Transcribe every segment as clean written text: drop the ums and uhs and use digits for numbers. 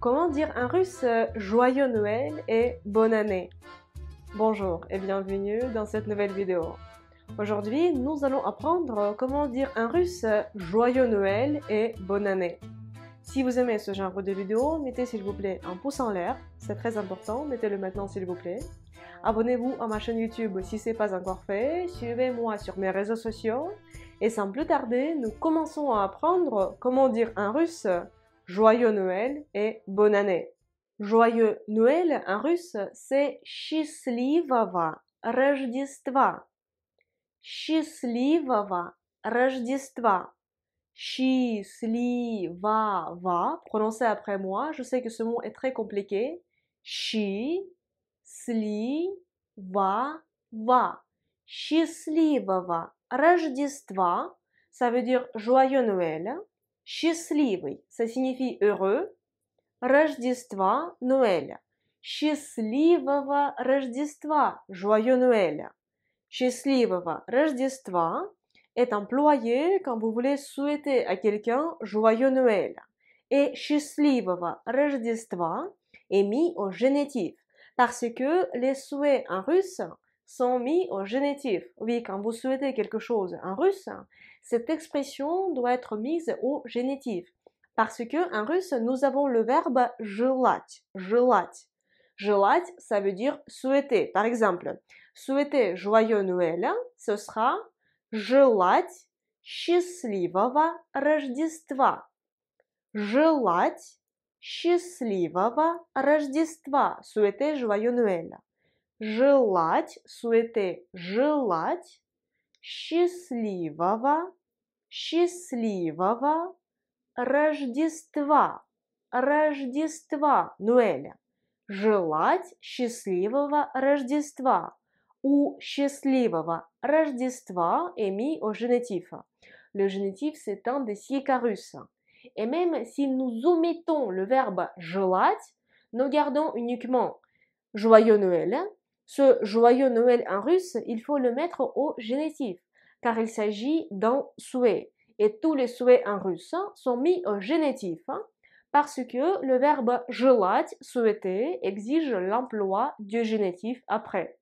Comment dire en russe Joyeux Noël et bonne année? Bonjour et bienvenue dans cette nouvelle vidéo. Aujourd'hui, nous allons apprendre comment dire en russe Joyeux Noël et bonne année. Si vous aimez ce genre de vidéo, mettez s'il vous plaît un pouce en l'air, c'est très important, mettez-le maintenant s'il vous plaît. Abonnez-vous à ma chaîne YouTube si ce n'est pas encore fait, suivez-moi sur mes réseaux sociaux et sans plus tarder, nous commençons à apprendre comment dire en russe Joyeux Noël et bonne année. Joyeux Noël en russe, c'est Счастливого Рождества. Счастливого Рождества. Счастливого, prononcez après moi, je sais que ce mot est très compliqué. Счастливого. Счастливого Рождества, ça veut dire joyeux Noël. Счастливый, ça signifie heureux. Рождества, Noël. Счастливого Рождества, joyeux Noël. Счастливого Рождества est employé quand vous voulez souhaiter à quelqu'un joyeux Noël. Et счастливого Рождества est mis au génitif parce que les souhaits en russe sont mis au génitif. Oui, quand vous souhaitez quelque chose en russe, cette expression doit être mise au génitif. Parce que en russe, nous avons le verbe желать. Желать. Желать, ça veut dire souhaiter. Par exemple, souhaiter joyeux Noël, ce sera желать счастливого Рождества. Желать счастливого Рождества. Souhaiter joyeux Noël. Желать, souhaiter, желать счастливого Рождества. Рождества, Noël. Желать счастливого Рождества. Ou счастливого Рождества est mis au génitif. Le génitif, c'est un des siècles russes. Et même si nous omettons le verbe желать, nous gardons uniquement joyeux Noël. Ce joyeux Noël en russe, il faut le mettre au génitif, car il s'agit d'un souhait. Et tous les souhaits en russe sont mis au génitif, parce que le verbe желать, souhaiter, exige l'emploi du génitif après.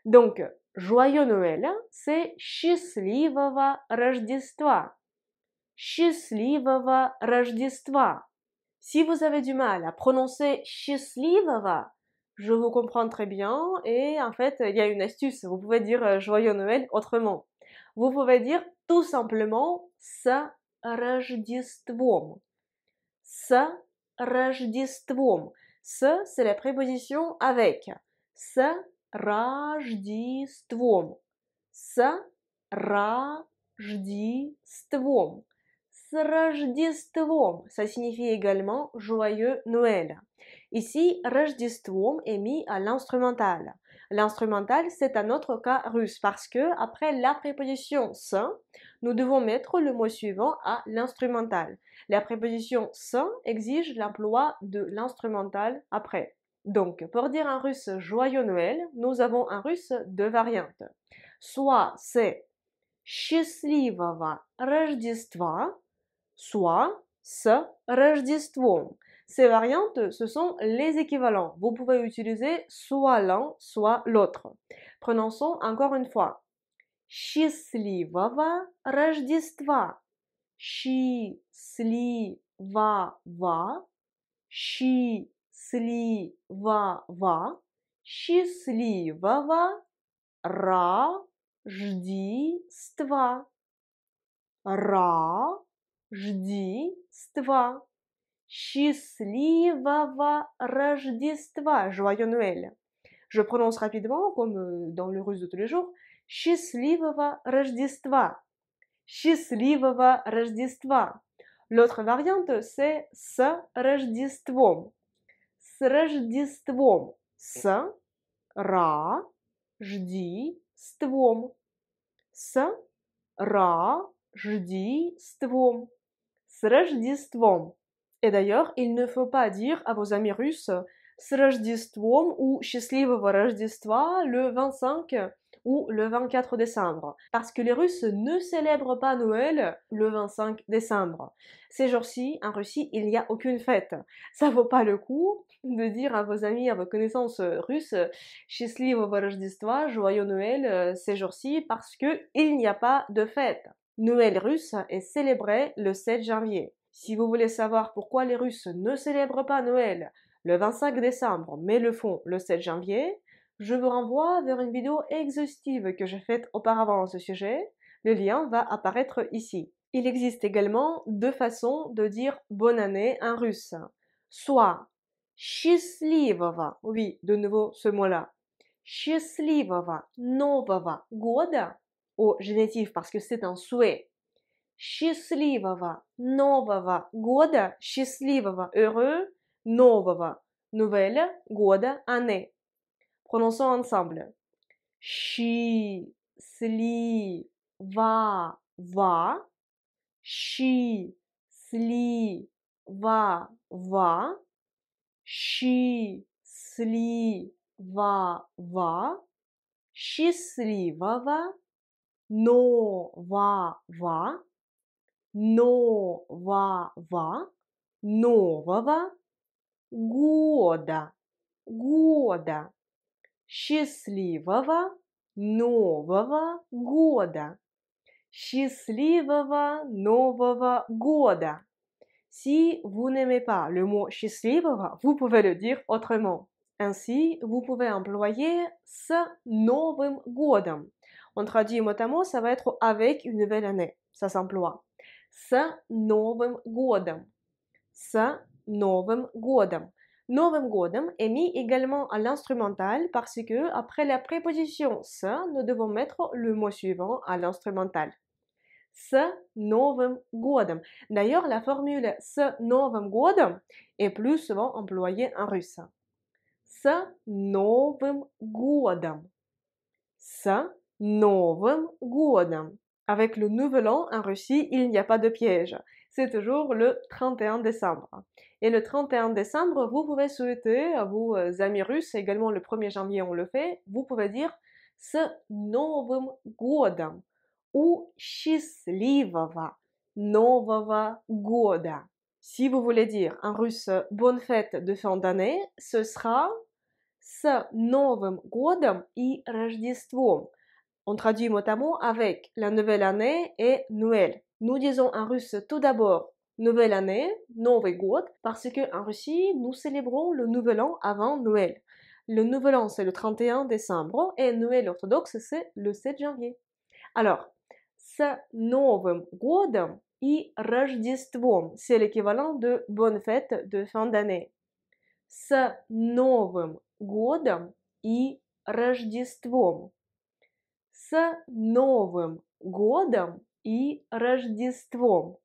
Donc, joyeux Noël, c'est счастливого Рождества. Счастливого Рождества. Si vous avez du mal à prononcer счастливого, je vous comprends très bien et en fait, il y a une astuce. Vous pouvez dire joyeux Noël autrement. Vous pouvez dire tout simplement с Рождеством. С Рождеством. Ce, c'est la préposition avec. С Рождеством. С Рождеством. С Рождеством, ça signifie également joyeux Noël. Ici, Рождеством est mis à l'instrumental. L'instrumental, c'est un autre cas russe parce que après la préposition с, nous devons mettre le mot suivant à l'instrumental. La préposition с exige l'emploi de l'instrumental après. Donc, pour dire en russe joyeux Noël, nous avons en russe deux variantes. Soit c'est счастливого Рождества, soit с Рождеством. Ces variantes, ce sont les équivalents. Vous pouvez utiliser soit l'un, soit l'autre. Prononçons encore une fois. Счастливого Рождества. Счастливого. Счастливого. Счастливого Рождества. Рождества. Счастливого Рождества. Joyeux Noël. Je prononce rapidement, comme dans le russe de tous les jours. Счастливого Рождества. Счастливого Рождества. L'autre variante, c'est с Рождеством. С Рождеством. С Рождеством. С Рождеством. С Рождеством. Et d'ailleurs, il ne faut pas dire à vos amis russes с Рождеством ou счастливого Рождества le 25 ou le 24 décembre. Parce que les Russes ne célèbrent pas Noël le 25 décembre. Ces jours-ci, en Russie, il n'y a aucune fête. Ça vaut pas le coup de dire à vos amis, à vos connaissances russes, Счастливого Рождества, joyeux Noël ces jours-ci, parce que il n'y a pas de fête. Noël russe est célébré le 7 janvier. Si vous voulez savoir pourquoi les Russes ne célèbrent pas Noël le 25 décembre, mais le font le 7 janvier, je vous renvoie vers une vidéo exhaustive que j'ai faite auparavant à ce sujet. Le lien va apparaître ici. Il existe également deux façons de dire bonne année en russe. Soit счастливого, oui, de nouveau ce mot-là, счастливого Нового года, au génitif parce que c'est un souhait. Счастливого Нового года, счастливого, heureux, нового, nouvelle, года, année. Prononçons ensemble. Счастливого, счастливого, счастливого, счастливого, нового, нового, нового года, года, счастливого Нового года, счастливого Нового года. Si vous n'aimez pas le mot счастливого, vous pouvez le dire autrement. Ainsi, vous pouvez employer с Новым годом. On traduit mot à mot, ça va être avec une nouvelle année. Ça s'emploie. С Новым годом. С Новым годом. Новым годом est mis également à l'instrumental parce que après la préposition с, nous devons mettre le mot suivant à l'instrumental. С Новым годом. D'ailleurs, la formule с Новым годом est plus souvent employée en russe. С Новым годом. С Новым годом. Avec le nouvel an en Russie, il n'y a pas de piège. C'est toujours le 31 décembre. Et le 31 décembre, vous pouvez souhaiter à vos amis russes, également le 1er janvier on le fait, vous pouvez dire с Новым годом ou счастливого Нового года. Si vous voulez dire en russe bonne fête de fin d'année, ce sera с Новым годом и Рождеством. On traduit mot à mot avec la nouvelle année et Noël. Nous disons en russe tout d'abord nouvelle année, Новый год, parce que en Russie, nous célébrons le nouvel an avant Noël. Le nouvel an, c'est le 31 décembre et Noël orthodoxe, c'est le 7 janvier. Alors, с Новым годом и Рождеством, c'est l'équivalent de bonne fête de fin d'année. С Новым годом и Рождеством. С Новым годом и Рождеством.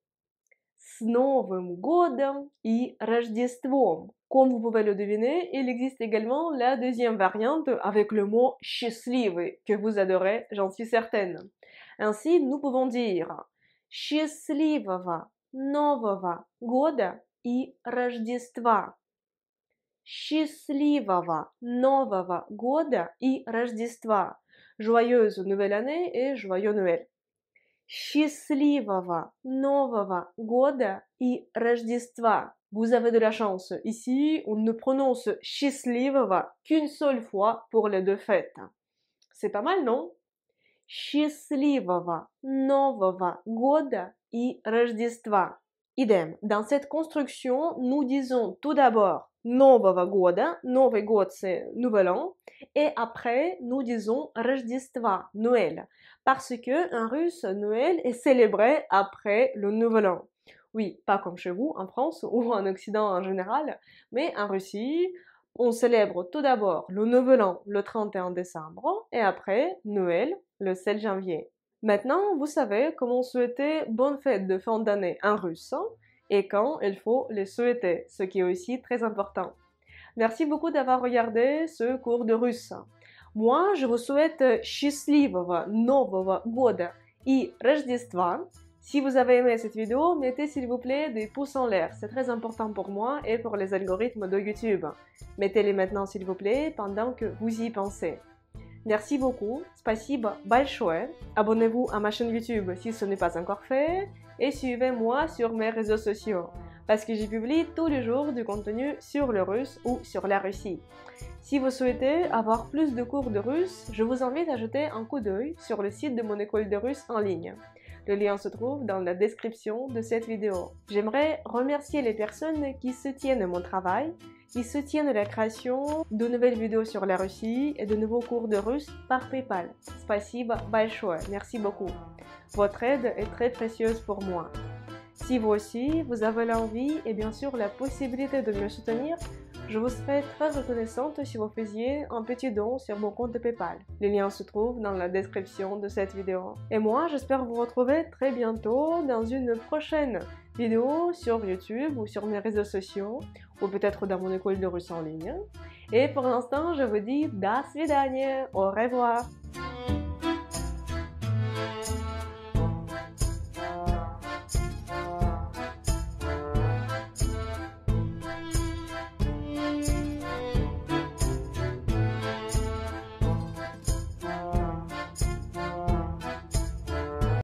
С Новым годом и Рождеством. Comme vous pouvez le deviner, il existe également la deuxième variante avec le mot счастливый, que vous adorez, j'en suis certaine. Ainsi, nous pouvons dire счастливого Нового года и Рождества. Счастливого Нового года и Рождества. Joyeuse nouvelle année et joyeux Noël. Счастливого Нового года и Рождества. Vous avez de la chance. Ici, on ne prononce счастливого qu'une seule fois pour les deux fêtes. C'est pas mal, non? Счастливого Нового года и Рождества. Idem. Dans cette construction, nous disons tout d'abord Нового года, Новый год c'est nouvel an, et après nous disons Рождества, Noël, parce que en russe, Noël est célébré après le nouvel an. Oui, pas comme chez vous en France ou en Occident en général, mais en Russie, on célèbre tout d'abord le nouvel an le 31 décembre et après Noël le 7 janvier. Maintenant, vous savez comment souhaiter bonne fête de fin d'année en russe et quand il faut les souhaiter, ce qui est aussi très important. Merci beaucoup d'avoir regardé ce cours de russe. Moi, je vous souhaite счастливого Нового года и Рождества. Si vous avez aimé cette vidéo, mettez s'il vous plaît des pouces en l'air. C'est très important pour moi et pour les algorithmes de YouTube. Mettez-les maintenant s'il vous plaît pendant que vous y pensez. Merci beaucoup. Спасибо большое. Abonnez-vous à ma chaîne YouTube si ce n'est pas encore fait et suivez-moi sur mes réseaux sociaux parce que j'y publie tous les jours du contenu sur le russe ou sur la Russie. Si vous souhaitez avoir plus de cours de russe, je vous invite à jeter un coup d'œil sur le site de mon école de russe en ligne. Le lien se trouve dans la description de cette vidéo. J'aimerais remercier les personnes qui soutiennent mon travail, qui soutiennent la création de nouvelles vidéos sur la Russie et de nouveaux cours de russe par PayPal. Спасибо большое. Merci beaucoup. Votre aide est très précieuse pour moi. Si vous aussi, vous avez l'envie et bien sûr la possibilité de me soutenir, je vous serais très reconnaissante si vous faisiez un petit don sur mon compte de PayPal. Le lien se trouve dans la description de cette vidéo. Et moi, j'espère vous retrouver très bientôt dans une prochaine vidéo sur YouTube ou sur mes réseaux sociaux, ou peut-être dans mon école de russe en ligne. Et pour l'instant, je vous dis до свидания, au revoir.